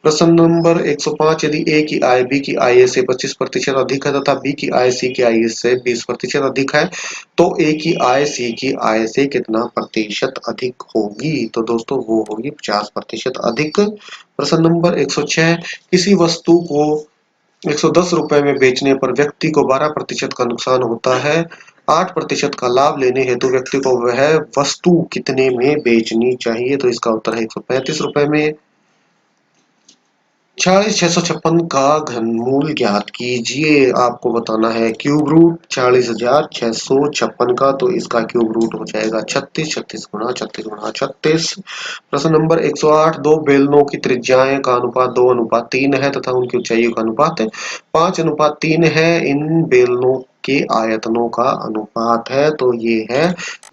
प्रश्न नंबर 105 यदि ए की आय बी की आय से 25% अधिक है तथा बी की आय सी की आय से 20% अधिक है तो ए की आय सी की आय से कितना प्रतिशत अधिक होगी। तो दोस्तों वो होगी 50% अधिक। प्रश्न नंबर 106 किसी वस्तु को 110 रुपए में बेचने पर व्यक्ति को 12% का नुकसान होता है। 8% का लाभ लेने हेतु व्यक्ति को वह वस्तु कितने में बेचनी चाहिए। तो इसका उत्तर है 135 रुपए में। 46,656 का घनमूल ज्ञात कीजिए। आपको बताना है क्यूब रूट 46,656 का, तो इसका क्यूब रूट हो जाएगा 36। 36 गुणा 36 गुणा 36। प्रश्न नंबर 108 दो बेलनों की त्रिज्याएं का अनुपात 2:3 है तथा उनकी ऊंचाइयों का अनुपात 5:3 है। इन बेलनों के आयतनों का अनुपात है तो ये है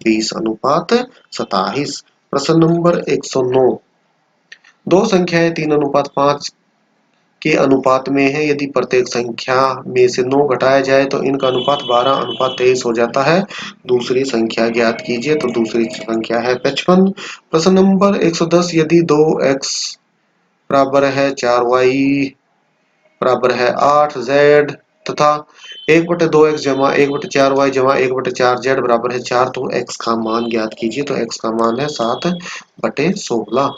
20:27। प्रश्न नंबर 109 दो संख्याएं 3:5 के अनुपात में है। यदि प्रत्येक संख्या में से 9 घटाया जाए तो इनका अनुपात 12:23 हो जाता है। दूसरी संख्या ज्ञात कीजिए। तो दूसरी संख्या है 55। प्रश्न नंबर 110 यदि 2x बराबर है 4y बराबर है 8z तथा 1/2x जमा 1/4y जमा 1/4z बराबर है 4 तो x का मान ज्ञात कीजिए। तो x का मान है 7/16।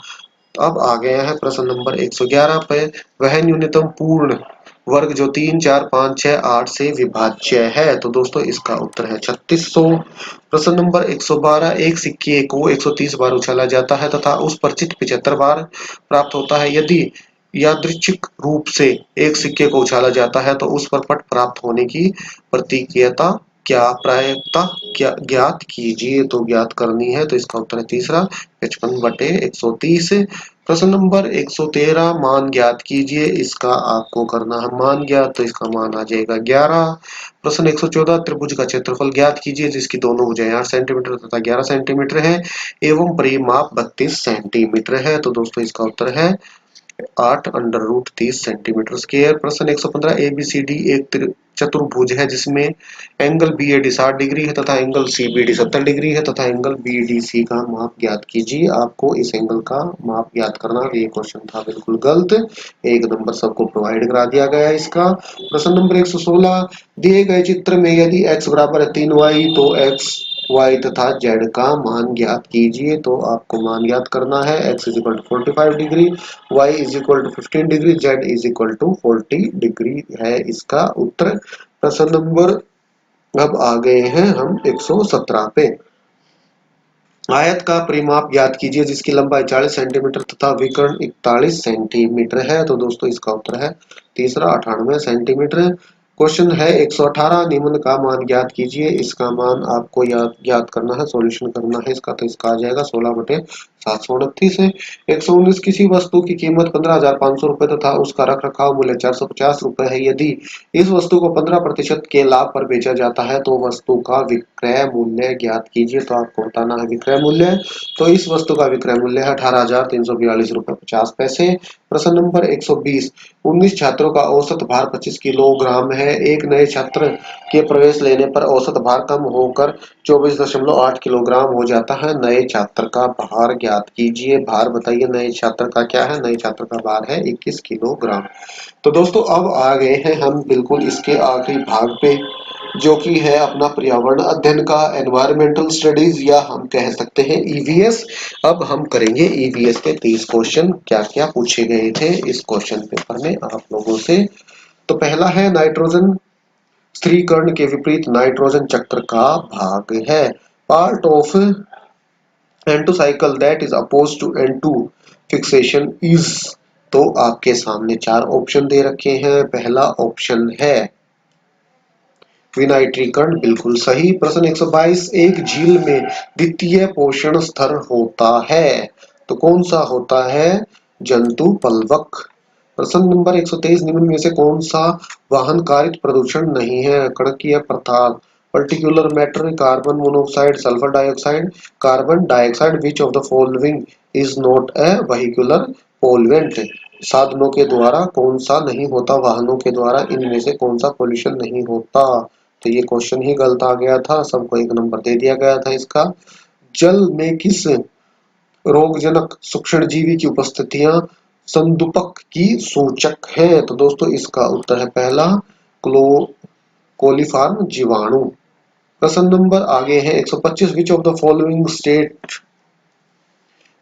अब आ गया है प्रश्न नंबर 111 पे वह न्यूनतम पूर्ण वर्ग जो 3 4 5 6 8 से विभाज्य है। तो दोस्तों इसका उत्तर है 3600। प्रश्न नंबर 112 एक सिक्के को 130 बार उछाला जाता है तथा उस पर चित 75 बार प्राप्त होता है। यदि यादृच्छिक रूप से एक सिक्के को उछाला जाता है तो उस पर पट प्राप्त होने की प्रतिक्रियता क्या प्रायिकता क्या ज्ञात कीजिए। तो ज्ञात करनी है तो इसका उत्तर है तीसरा 55/130। प्रश्न नंबर 113 मान ज्ञात कीजिए। इसका आपको करना है मान ज्ञात, तो इसका मान आ जाएगा 11। प्रश्न 114 त्रिभुज का क्षेत्रफल ज्ञात कीजिए जिसकी दोनों भुजाएं 8 सेंटीमीटर तथा 11 सेंटीमीटर है एवं परिमाप 32 सेंटीमीटर है। तो दोस्तों इसका उत्तर है 8√30 सेंटीमीटर स्क्वायर। प्रश्न 115 ABCD एक चतुर्भुज है जिसमें एंगल BAD 60 डिग्री है तथा एंगल CBD 70 डिग्री है तथा एंगल BDC का माप ज्ञात कीजिए। आपको इस एंगल का माप ज्ञात करना। ये क्वेश्चन था बिल्कुल गलत, एक नंबर सबको प्रोवाइड करा दिया गया है इसका। प्रश्न नंबर 116 दिए गए चित्र में यदि x बराबर है 3y तो x y तथा z का मान ज्ञात कीजिए। तो आपको मान ज्ञात करना है x is equal to 45 degree y is equal to 15 degree z is equal to 40 degree है इसका उत्तर। प्रश्न नंबर अब आ गए हैं हम 117 पे। आयत का परिमाप ज्ञात कीजिए जिसकी लंबाई 40 सेंटीमीटर तथा विकर्ण 41 सेंटीमीटर है। तो दोस्तों इसका उत्तर है तीसरा 98 सेंटीमीटर। क्वेश्चन है 118 निम्न का मान ज्ञात कीजिए। इसका मान आपको ज्ञात करना है, सॉल्यूशन करना है इसका। तो इसका आ जाएगा 16/729 है। 119 किसी वस्तु की कीमत 15,500 रुपए तथा उसका रख रखाव मूल्य 450 रुपए है। यदि इस वस्तु को 15% के लाभ पर बेचा जाता है तो वस्तु का विक्रय मूल्य ज्ञात कीजिए। तो आपको बताना है विक्रय मूल्य। तो इस वस्तु का विक्रय मूल्य है 18,342 रुपए 50 पैसे। प्रश्न नंबर 120 19 छात्रों का औसत भार 25 किलोग्राम है। एक नए छात्र के प्रवेश लेने पर औसत भार कम होकर 24.8 किलोग्राम हो जाता है। नए छात्र का भार ज्ञात कीजिए। भार बताइए नए छात्र का क्या है। नए छात्र का भार है 21 किलोग्राम। तो दोस्तों अब आ गए हैं हम बिल्कुल इसके आखिरी भाग पे जो कि है अपना पर्यावरण अध्ययन का एनवायरमेंटल स्टडीज या हम कह सकते हैं ईवीएस। अब हम करेंगे ईवीएस के 30 क्वेश्चन क्या क्या पूछे गए थे इस क्वेश्चन पेपर में आप लोगों से। तो पहला है नाइट्रोजन स्थिरीकरण के विपरीत नाइट्रोजन चक्र का भाग है। Part of N2 cycle that is opposed to N2 fixation is। तो आपके सामने चार ऑप्शन दे रखे हैं। पहला ऑप्शन है विनाइट्रीकरण, बिल्कुल सही। प्रश्न 122 एक झील में द्वितीय पोषण स्तर होता है तो कौन सा होता है। जंतु पलवक। प्रश्न नंबर 123 निम्न में से कौन सा वाहन कारित प्रदूषण नहीं है? कणकीय पदार्थ, particular matter, carbon monoxide, sulphur dioxide, carbon dioxide. Which of the following is not a vehicular pollutant? साधनों के द्वारा कौन सा नहीं होता, वाहनों के द्वारा इनमें से कौन सा पोल्यूशन नहीं होता? तो ये क्वेश्चन ही गलत आ गया था, सबको एक नंबर दे दिया गया था इसका। जल में किस रोगजनक सूक्ष्मजीवी की उपस्थितियां संदूपक की सूचक है? तो दोस्तों इसका उत्तर है पहला, क्लो कोलीफॉर्म जीवाणु। प्रश्न नंबर आगे है 125। विच ऑफ द फॉलोइंग स्टेट,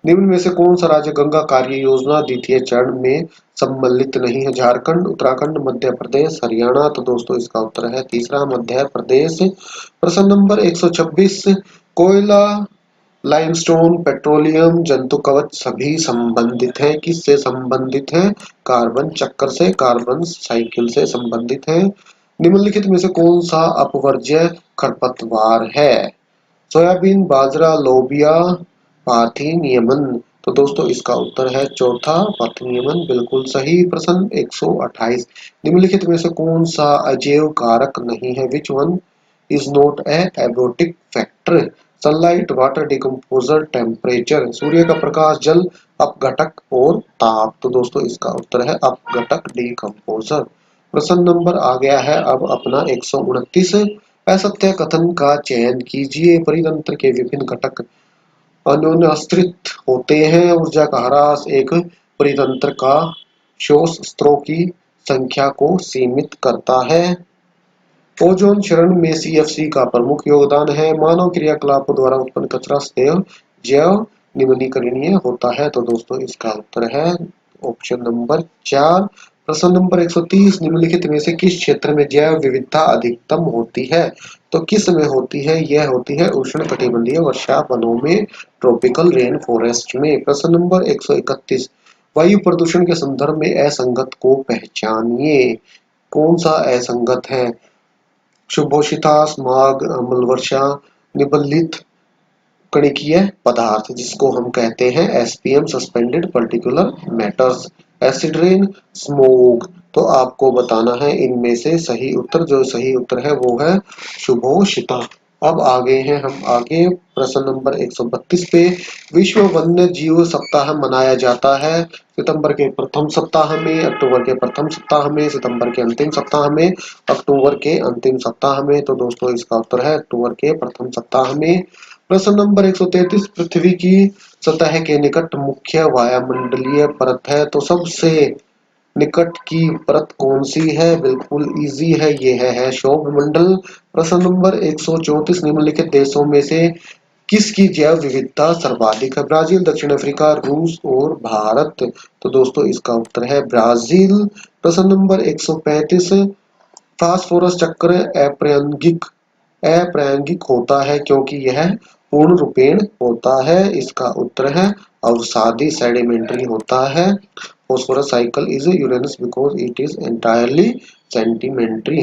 निम्न में से कौन सा राज्य गंगा कार्य योजना द्वितीय चरण में सम्मिलित नहीं है? झारखंड, उत्तराखंड, मध्य प्रदेश, हरियाणा। तो दोस्तों इसका उत्तर है तीसरा, मध्य प्रदेश। प्रश्न नंबर 126। कोयला, लाइमस्टोन, पेट्रोलियम, जंतु कवच सभी संबंधित हैं, किससे संबंधित हैं? कार्बन चक्र से, कार्बन साइकिल से संबंधित है। निम्नलिखित में से कौन सा अपवर्ज्य खरपतवार है? सोयाबीन, बाजरा, लोबिया, पाथिनियमन। तो दोस्तों इसका उत्तर है चौथा, पाथिनियमन, बिल्कुल सही। प्रश्न 128। निम्नलिखित में से कौन सा अजैव कारक नहीं है? Which one is not a abiotic factor? Sunlight, water decomposer, temperature. सूर्य का प्रकाश, जल अपघटक और ताप। तो दोस्तों इसका उत्तर है अपघटक, डिकम्पोजर। प्रश्न नंबर आ गया है अब अपना 129। असत्य कथन का चयन कीजिए। परितंत्र के विभिन्न घटक अन्योन्याश्रित होते हैं। ऊर्जा का ह्रास एक परितंत्र का शोष स्तरों की संख्या को सीमित करता है। ओजोन क्षरण में सीएफसी का प्रमुख योगदान है। मानव क्रियाकलापों द्वारा उत्पन्न कचरा सदैव जैव निम्नीकरणीय होता है। तो दोस्तों इसका उत्तर है ऑप्शन नंबर 4। प्रश्न नंबर 130। निम्नलिखित में से किस क्षेत्र में जैव विविधता अधिकतम होती है? तो किस में होती है? यह होती है उष्ण कटिबंधीय वर्षा वनों में, ट्रॉपिकल रेन फॉरेस्ट में। प्रश्न नंबर 131। वायु प्रदूषण के संदर्भ में असंगत को पहचानिए। कौन सा असंगत है? शुभोषिता, स्माग, अम्ल वर्षा, निबल्लित कणिकीय पदार्थ जिसको हम कहते हैं SPM, suspended particular matters, acid rain, smog. तो आपको बताना है इनमें से सही उत्तर। जो सही उत्तर है वो है शुभोषिता। अब आगे हैं हम आगे प्रश्न नंबर 132 पे। विश्व वन्य जीव सप्ताह मनाया जाता है सितंबर के प्रथम सप्ताह में, अक्टूबर के प्रथम सप्ताह में, सितंबर के अंतिम सप्ताह में, अक्टूबर के अंतिम सप्ताह में। तो दोस्तों इसका उत्तर है अक्टूबर के प्रथम सप्ताह में। प्रश्न नंबर 133। पृथ्वी की सतह के निकट मुख्य वायुमंडलीय परत है। तो सबसे निकट की परत कौन सी है? बिल्कुल इजी है, ये है सौरमंडल। प्रश्न नंबर 134। निम्नलिखित देशों में से किसकी जैव विविधता सर्वाधिक है? ब्राजील, दक्षिण अफ्रीका, रूस और भारत। तो दोस्तों इसका उत्तर है ब्राजील। प्रश्न नंबर 135। फास्फोरस चक्र अप्रायंगिक होता है क्योंकि यह पूर्ण रूपेण होता है। इसका उत्तर है अवसादी, सेडिमेंट्री होता है। Phosphorus cycle is Uranus because it is entirely sedimentary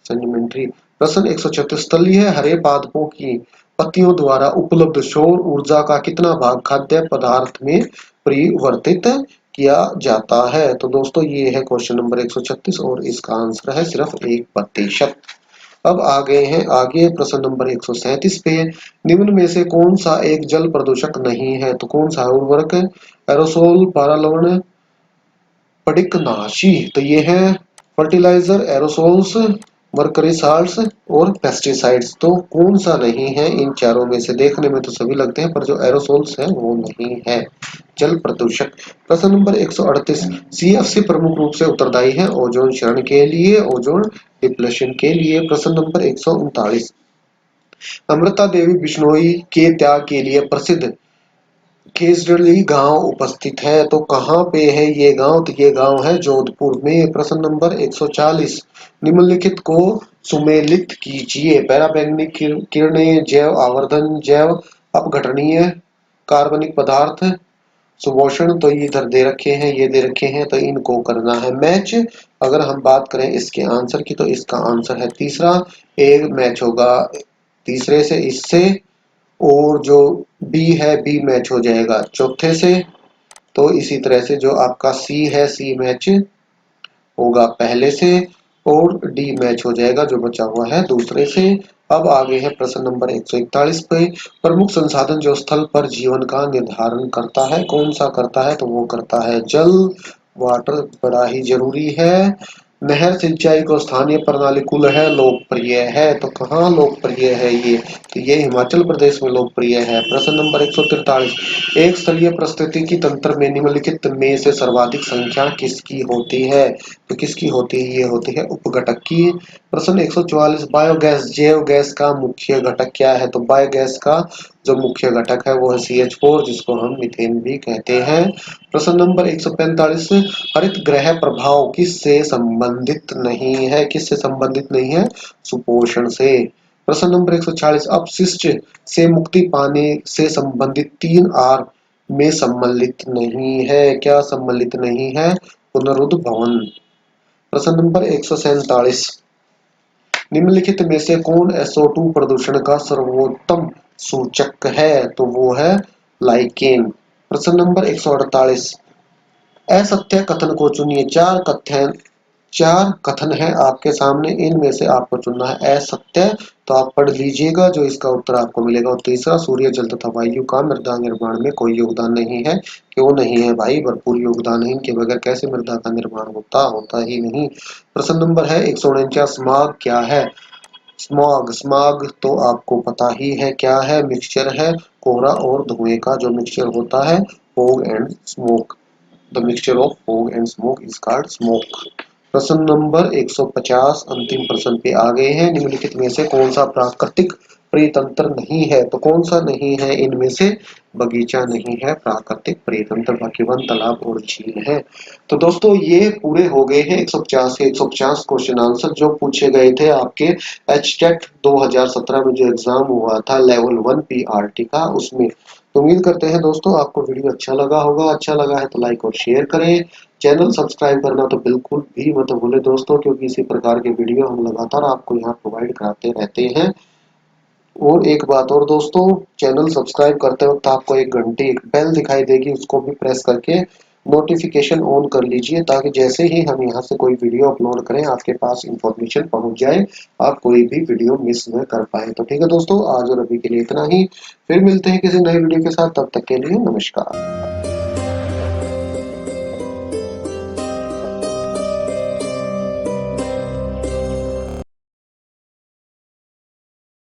sedimentary. प्रश्न 136। तलीय हरे पादपों की पत्तियों द्वारा उपलब्ध सौर ऊर्जा का कितना भाग खाद्य पदार्थ में परिवर्तित किया जाता है? तो दोस्तों ये है क्वेश्चन नंबर 136 और इसका आंसर है सिर्फ 1%। अब आ गए हैं आगे प्रश्न नंबर 137 पे। निम्न में से कौन सा एक जल प्रदूषक नहीं है? तो कौन सा उर्वरक, एरोसोल, पारालवण, पडिकनाशी। तो ये है फर्टिलाइजर, एरोसोल्स, मरकरी साल्ट्स और पेस्टिसाइड्स। तो कौन सा नहीं है इन चारों में से? देखने में तो सभी लगते हैं पर जो एरोसोल्स है वो नहीं है जल प्रदूषक। प्रश्न नंबर 138। सीएफसी प्रमुख रूप से उत्तरदायी है ओजोन क्षरण के लिए, ओजोन डिप्लेशन के लिए। प्रश्न नंबर 139। अमृता देवी बिश्नोई के त्याग के लिए प्रसिद्ध केसडली गांव उपस्थित है। तो कहाँ पे है ये गांव? तो ये गांव है जोधपुर में। प्रश्न नंबर 140। निम्नलिखित को सुमेलित कीजिए। पराबैंगनी किरणें, जैव आवर्धन, जैव अपघटनीय कार्बनिक पदार्थ, सुपोषण। तो ये इधर दे रखे हैं, ये दे रखे हैं, तो इनको करना है मैच। अगर हम बात करें इसके आंसर की तो इसका आंसर है तीसरा, एक मैच होगा तीसरे से इससे, और जो बी है बी मैच हो जाएगा चौथे से। तो इसी तरह से जो आपका सी है सी मैच होगा पहले से और डी मैच हो जाएगा जो बचा हुआ है दूसरे से। अब आगे है प्रश्न नंबर 141 पे। प्रमुख संसाधन जो स्थल पर जीवन का निर्धारण करता है, कौन सा करता है? तो वो करता है जल। वाटर बड़ा ही जरूरी है। नहर सिंचाई को स्थानीय प्रणाली कुल है लोकप्रिय है, तो कहाँ लोकप्रिय है ये? तो ये हिमाचल प्रदेश में लोकप्रिय है। प्रश्न नंबर 143। एक स्थलीय पारिस्थितिकी तंत्र में निम्नलिखित में से सर्वाधिक संख्या किसकी होती है? तो किसकी होती है? ये होती है उपघटक की। प्रश्न 144। बायोगैस जैव गैस का मुख्य घटक क्या है? तो बायोगैस का जो मुख्य घटक है वो है CH4, जिसको हम मीथेन भी कहते हैं। प्रश्न नंबर 145। हरित गृह प्रभाव किससे संबंधित नहीं है? किससे संबंधित नहीं है? सुपोषण से। प्रश्न नंबर 146। अपशिष्ट से मुक्ति पाने से संबंधित 3R में सम्मिलित नहीं है। क्या सम्मिलित नहीं है? पुनरुद्भवन। प्रश्न नंबर 147। निम्नलिखित में से कौन SO2 प्रदूषण का सर्वोत्तम सूचक है? तो वो है लाइकेन। प्रश्न नंबर 148। असत्य कथन को चुनिए। चार कथन है आपके सामने, इनमें से आपको चुनना है असत्य। तो आप पढ़ लीजिएगा जो इसका उत्तर आपको मिलेगा। और तीसरा, सूर्य जल तथा वायु का मृदा निर्माण में कोई योगदान नहीं है। क्यों नहीं है भाई? भरपूर योगदान है, इनके बगैर कैसे मृदा का निर्माण होता ही नहीं। प्रश्न नंबर है 149। स्मॉग क्या है? स्मॉग तो आपको पता ही है क्या है। मिक्सचर है कोहरा और धुएं का जो मिक्सचर होता है, fog and smoke. The mixture of fog and smoke is called smoke. प्रश्न नंबर 150 अंतिम प्रश्न पे आ गए हैं। निम्नलिखित में से कौन सा प्राकृतिक परितंत्र नहीं है? तो कौन सा नहीं है इनमें से? बगीचा नहीं है प्राकृतिक परितंत्र, बाकी वन, तालाब और झील है। तो दोस्तों ये पूरे हो गए हैं 150 के 150 क्वेश्चन आंसर जो पूछे गए थे आपके HTET 2017 में जो एग्जाम हुआ था लेवल 1 PRT का, उसमें। तो उम्मीद करते हैं दोस्तों आपको वीडियो अच्छा लगा होगा। अच्छा लगा है तो लाइक और शेयर करें। चैनल सब्सक्राइब करना तो बिल्कुल भी मत भूलें दोस्तों, क्योंकि इसी प्रकार के वीडियो हम लगातार आपको यहाँ प्रोवाइड कराते रहते हैं। और एक बात और दोस्तों, चैनल सब्सक्राइब करते वक्त आपको एक घंटी, एक बेल दिखाई देगी, उसको भी प्रेस करके नोटिफिकेशन ऑन कर लीजिए, ताकि जैसे ही हम यहाँ से कोई वीडियो अपलोड करें आपके पास इंफॉर्मेशन पहुंच जाए, आप कोई भी वीडियो मिस न कर पाए। तो ठीक है दोस्तों, आज और अभी के लिए इतना ही। फिर मिलते हैं किसी नई वीडियो के साथ, तब तक के लिए नमस्कार।